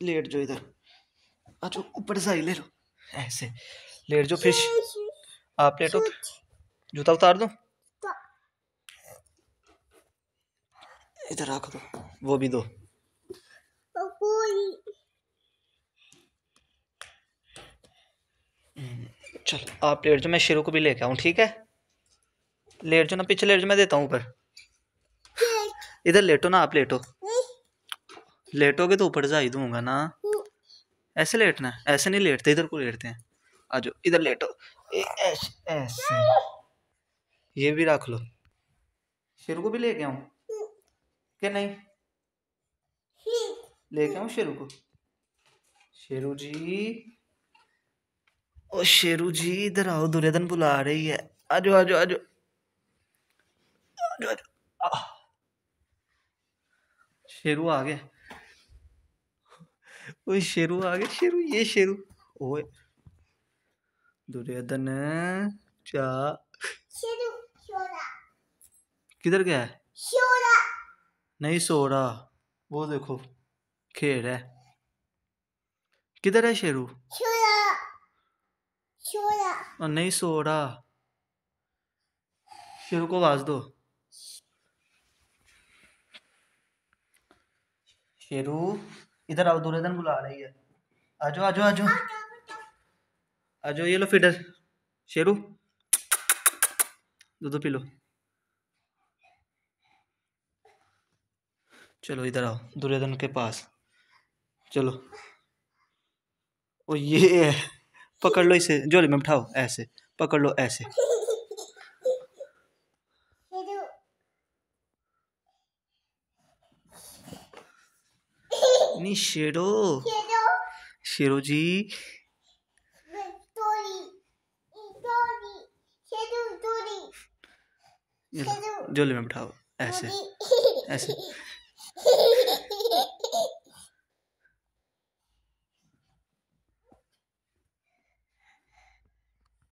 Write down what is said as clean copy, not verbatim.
Late जाओ इधर, आ जाओ ऊपर से ले लो, ऐसे लेट जाओ। फिर आप लेटो, जूता उतार दो, इधर रख दो, वो भी दो। चल आप लेट जाओ, मैं शेरू को भी लेके आऊँ, ठीक है? लेट जाओ ना, पीछे लेट जाओ, मैं देता हूँ ऊपर। इधर लेटो ना, आप लेटो, लेटोगे तो ऊपर जा ही दूंगा ना। ऐसे लेटना है, ऐसे नहीं लेटते, इधर को लेटते हैं। आ जाओ इधर लेटो, ऐसे ऐसे। ये भी रख लो, शेरू को भी लेके आऊँ कि नहीं? लेके आऊँ शेरू को? शेरू जी, ओ शेरू जी इधर आओ, दुर्योधन बुला रही है। आजो आजो आजो आजो आजो। शेरू आ गया, ओए शेरू आ गया, शेरू, ये शेरू। ओए दुर्योधन क्या, शेरू किधर गया है? नहीं सो रहा, वो देखो खेल है। किधर है शेरू? और नहीं सो रहा, शेरू को आवाज दो। शेरू इधर आओ, दुर्योधन बुला रही है। आजो आजो आजो आजो, ये लो फीडर, शेरू दूध पी लो। चलो इधर आओ दुर्योधन के पास, चलो। ओ ये है, पकड़ लो इसे, झोले में बिठाओ, ऐसे पकड़ लो, ऐसे। नहीं शेरो, शेरो जी, झोले में बिठाओ, ऐसे ऐसे।